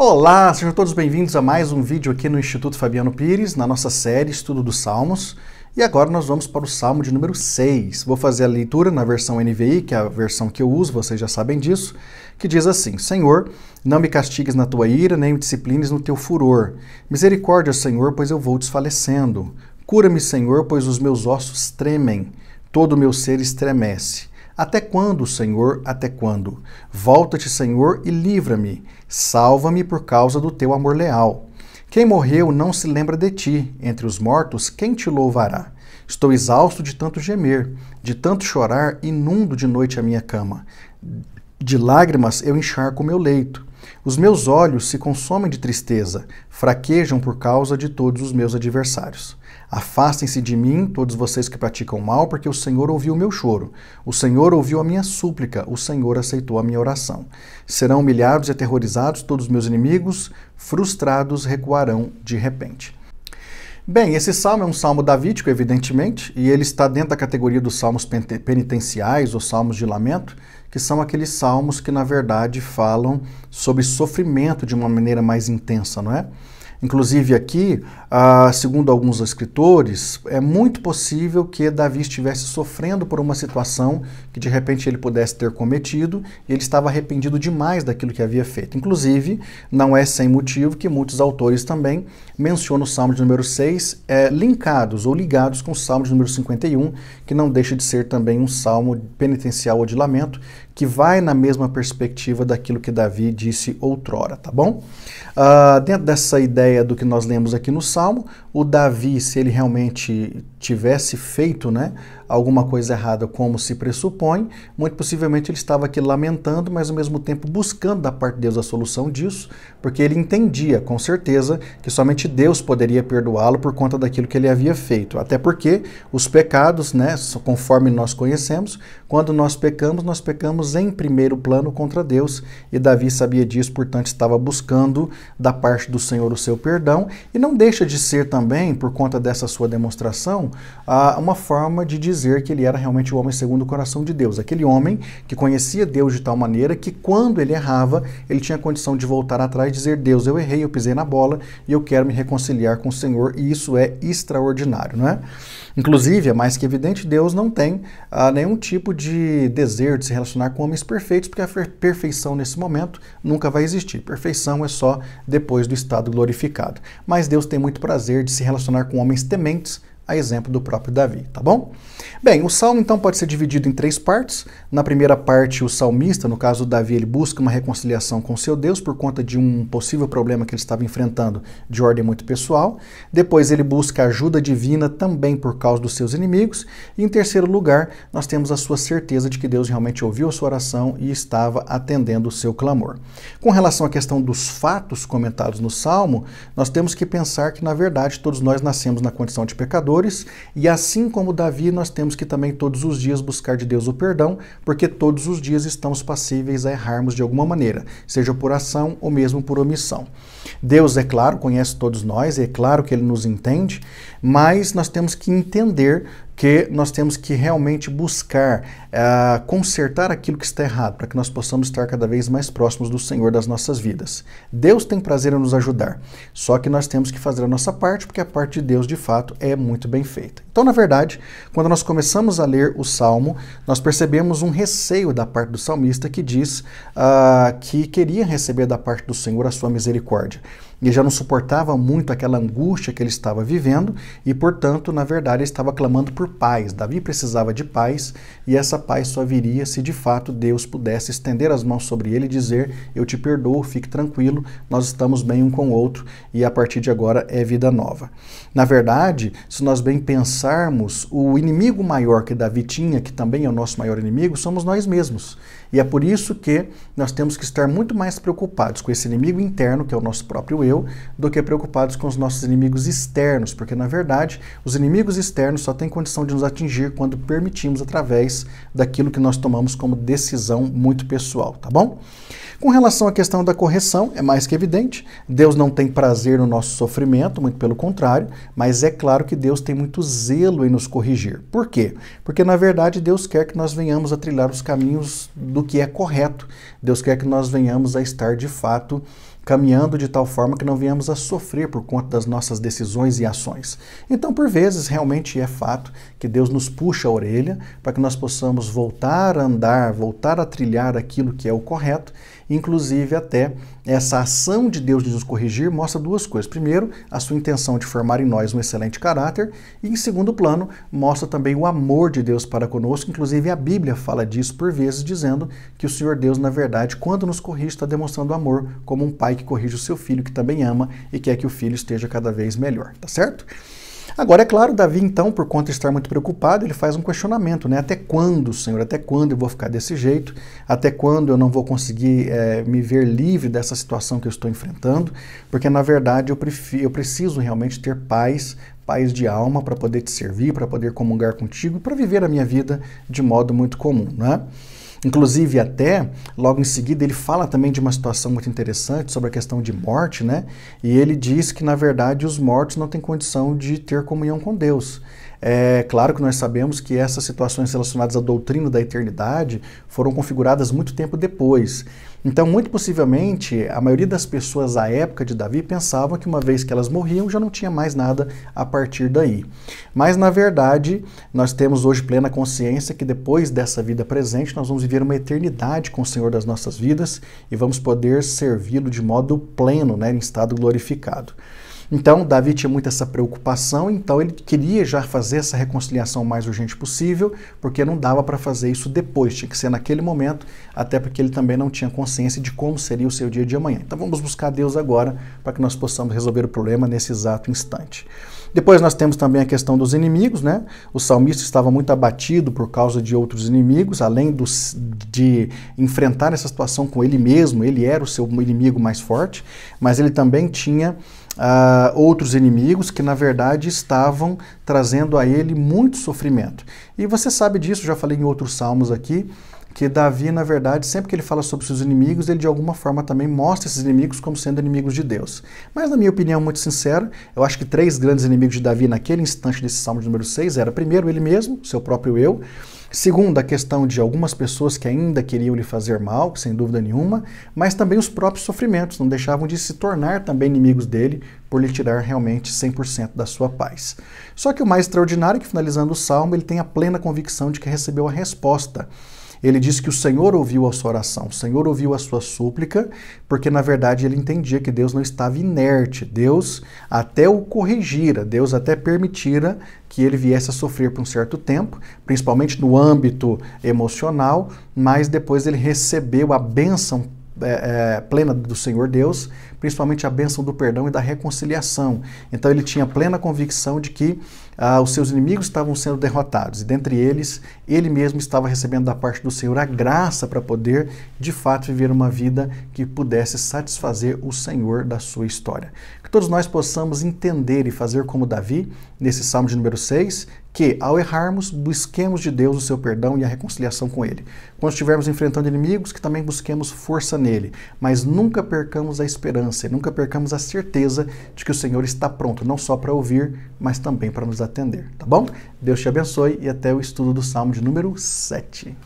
Olá, sejam todos bem-vindos a mais um vídeo aqui no Instituto Fabiano Pires, na nossa série Estudo dos Salmos. E agora nós vamos para o Salmo de número 6. Vou fazer a leitura na versão NVI, que é a versão que eu uso, vocês já sabem disso, que diz assim: Senhor, não me castigues na tua ira, nem me disciplines no teu furor. Misericórdia, Senhor, pois eu vou desfalecendo. Cura-me, Senhor, pois os meus ossos tremem, todo o meu ser estremece. Até quando, Senhor, até quando? Volta-te, Senhor, e livra-me. Salva-me por causa do teu amor leal. Quem morreu não se lembra de ti. Entre os mortos, quem te louvará? Estou exausto de tanto gemer, de tanto chorar, inundo de noite a minha cama. De lágrimas eu encharco o meu leito. Os meus olhos se consomem de tristeza, fraquejam por causa de todos os meus adversários. Afastem-se de mim, todos vocês que praticam mal, porque o Senhor ouviu o meu choro. O Senhor ouviu a minha súplica, o Senhor aceitou a minha oração. Serão humilhados e aterrorizados todos os meus inimigos, frustrados recuarão de repente. Bem, esse salmo é um salmo davídico, evidentemente, e ele está dentro da categoria dos salmos penitenciais ou salmos de lamento, que são aqueles salmos que, na verdade, falam sobre sofrimento de uma maneira mais intensa, não é? Inclusive aqui, segundo alguns escritores, é muito possível que Davi estivesse sofrendo por uma situação que de repente ele pudesse ter cometido e ele estava arrependido demais daquilo que havia feito. Inclusive, não é sem motivo que muitos autores também mencionam o Salmo de número 6 linkados ou ligados com o Salmo de número 51, que não deixa de ser também um salmo penitencial ou de lamento, que vai na mesma perspectiva daquilo que Davi disse outrora, tá bom? Dentro dessa ideia do que nós lemos aqui no Salmo, o Davi, se ele realmente tivesse feito, alguma coisa errada como se pressupõe, muito possivelmente ele estava aqui lamentando, mas ao mesmo tempo buscando da parte de Deus a solução disso, porque ele entendia com certeza que somente Deus poderia perdoá-lo por conta daquilo que ele havia feito. Até porque os pecados, conforme nós conhecemos, quando nós pecamos em primeiro plano contra Deus, e Davi sabia disso, portanto estava buscando da parte do Senhor o seu perdão, e não deixa de ser também, por conta dessa sua demonstração, uma forma de dizer que ele era realmente o homem segundo o coração de Deus, aquele homem que conhecia Deus de tal maneira que quando ele errava, ele tinha condição de voltar atrás e dizer: Deus, eu errei, eu pisei na bola e eu quero me reconciliar com o Senhor, e isso é extraordinário, não é? Inclusive, é mais que evidente, Deus não tem nenhum tipo de desejo de se relacionar com homens perfeitos, porque a perfeição nesse momento nunca vai existir. Perfeição é só depois do estado glorificado. Mas Deus tem muito prazer de se relacionar com homens tementes, a exemplo do próprio Davi, tá bom? Bem, o salmo então pode ser dividido em 3 partes. Na primeira parte, o salmista, no caso Davi, ele busca uma reconciliação com seu Deus por conta de um possível problema que ele estava enfrentando de ordem muito pessoal. Depois ele busca ajuda divina também por causa dos seus inimigos. E em terceiro lugar, nós temos a sua certeza de que Deus realmente ouviu a sua oração e estava atendendo o seu clamor. Com relação à questão dos fatos comentados no salmo, nós temos que pensar que, na verdade, todos nós nascemos na condição de pecadores, e assim como Davi, nós temos que também todos os dias buscar de Deus o perdão, porque todos os dias estamos passíveis a errarmos de alguma maneira, seja por ação ou mesmo por omissão. Deus, é claro, conhece todos nós, é claro que Ele nos entende, mas nós temos que entender que nós temos que realmente buscar consertar aquilo que está errado, para que nós possamos estar cada vez mais próximos do Senhor das nossas vidas. Deus tem prazer em nos ajudar, só que nós temos que fazer a nossa parte, porque a parte de Deus, de fato, é muito bem feita. Então, na verdade, quando nós começamos a ler o Salmo, nós percebemos um receio da parte do salmista que diz que queria receber da parte do Senhor a sua misericórdia. Ele já não suportava muito aquela angústia que ele estava vivendo e, portanto, na verdade, ele estava clamando por paz. Davi precisava de paz e essa paz só viria se, de fato, Deus pudesse estender as mãos sobre ele e dizer: eu te perdoo, fique tranquilo, nós estamos bem um com o outro e a partir de agora é vida nova. Na verdade, se nós bem pensarmos, o inimigo maior que Davi tinha, que também é o nosso maior inimigo, somos nós mesmos. E é por isso que nós temos que estar muito mais preocupados com esse inimigo interno, que é o nosso próprio eu, do que preocupados com os nossos inimigos externos, porque, na verdade, os inimigos externos só têm condição de nos atingir quando permitimos através daquilo que nós tomamos como decisão muito pessoal, tá bom? Com relação à questão da correção, é mais que evidente, Deus não tem prazer no nosso sofrimento, muito pelo contrário, mas é claro que Deus tem muito zelo em nos corrigir. Por quê? Porque, na verdade, Deus quer que nós venhamos a trilhar os caminhos do que é correto. Deus quer que nós venhamos a estar, de fato, caminhando de tal forma que não venhamos a sofrer por conta das nossas decisões e ações. Então, por vezes, realmente é fato que Deus nos puxa a orelha para que nós possamos voltar a andar, voltar a trilhar aquilo que é o correto. Inclusive, até essa ação de Deus de nos corrigir mostra duas coisas. Primeiro, a sua intenção de formar em nós um excelente caráter. E, em segundo plano, mostra também o amor de Deus para conosco. Inclusive, a Bíblia fala disso por vezes, dizendo que o Senhor Deus, na verdade, quando nos corrige, está demonstrando amor, como um pai que corrige o seu filho, que também ama e quer que o filho esteja cada vez melhor. Tá certo? Agora, é claro, Davi, então, por conta de estar muito preocupado, ele faz um questionamento, né? Até quando, Senhor? Até quando eu vou ficar desse jeito? Até quando eu não vou conseguir me ver livre dessa situação que eu estou enfrentando? Porque, na verdade, eu preciso realmente ter paz de alma para poder te servir, para poder comungar contigo e para viver a minha vida de modo muito comum, né? Inclusive, até, logo em seguida, ele fala também de uma situação muito interessante sobre a questão de morte, né? E ele diz que, na verdade, os mortos não têm condição de ter comunhão com Deus. É claro que nós sabemos que essas situações relacionadas à doutrina da eternidade foram configuradas muito tempo depois. Então, muito possivelmente, a maioria das pessoas à época de Davi pensavam que uma vez que elas morriam, já não tinha mais nada a partir daí. Mas, na verdade, nós temos hoje plena consciência que depois dessa vida presente, nós vamos viver uma eternidade com o Senhor das nossas vidas e vamos poder servi-lo de modo pleno, né, em estado glorificado. Então, Davi tinha muito essa preocupação, então ele queria já fazer essa reconciliação o mais urgente possível, porque não dava para fazer isso depois, tinha que ser naquele momento, até porque ele também não tinha consciência de como seria o seu dia de amanhã. Então vamos buscar Deus agora, para que nós possamos resolver o problema nesse exato instante. Depois nós temos também a questão dos inimigos, né? O salmista estava muito abatido por causa de outros inimigos, além de enfrentar essa situação com ele mesmo, ele era o seu inimigo mais forte, mas ele também tinha outros inimigos que, na verdade, estavam trazendo a ele muito sofrimento. E você sabe disso, já falei em outros salmos aqui, que Davi, na verdade, sempre que ele fala sobre seus inimigos, ele de alguma forma também mostra esses inimigos como sendo inimigos de Deus. Mas, na minha opinião muito sincera, eu acho que três grandes inimigos de Davi naquele instante desse salmo de número 6 era, primeiro, ele mesmo, seu próprio eu. Segundo, a questão de algumas pessoas que ainda queriam lhe fazer mal, sem dúvida nenhuma, mas também os próprios sofrimentos, não deixavam de se tornar também inimigos dele por lhe tirar realmente 100% da sua paz. Só que o mais extraordinário é que, finalizando o salmo, ele tem a plena convicção de que recebeu a resposta. Ele diz que o Senhor ouviu a sua oração, o Senhor ouviu a sua súplica, porque na verdade ele entendia que Deus não estava inerte, Deus até o corrigira, Deus até permitira que ele viesse a sofrer por um certo tempo, principalmente no âmbito emocional, mas depois ele recebeu a bênção plena do Senhor Deus, principalmente a bênção do perdão e da reconciliação. Então ele tinha plena convicção de que os seus inimigos estavam sendo derrotados, e dentre eles, ele mesmo estava recebendo da parte do Senhor a graça para poder, de fato, viver uma vida que pudesse satisfazer o Senhor da sua história. Que todos nós possamos entender e fazer como Davi, nesse Salmo de número 6, que, ao errarmos, busquemos de Deus o seu perdão e a reconciliação com Ele. Quando estivermos enfrentando inimigos, que também busquemos força nele, mas nunca percamos a esperança e nunca percamos a certeza de que o Senhor está pronto, não só para ouvir, mas também para nos atender, tá bom? Deus te abençoe e até o estudo do Salmo de número 7.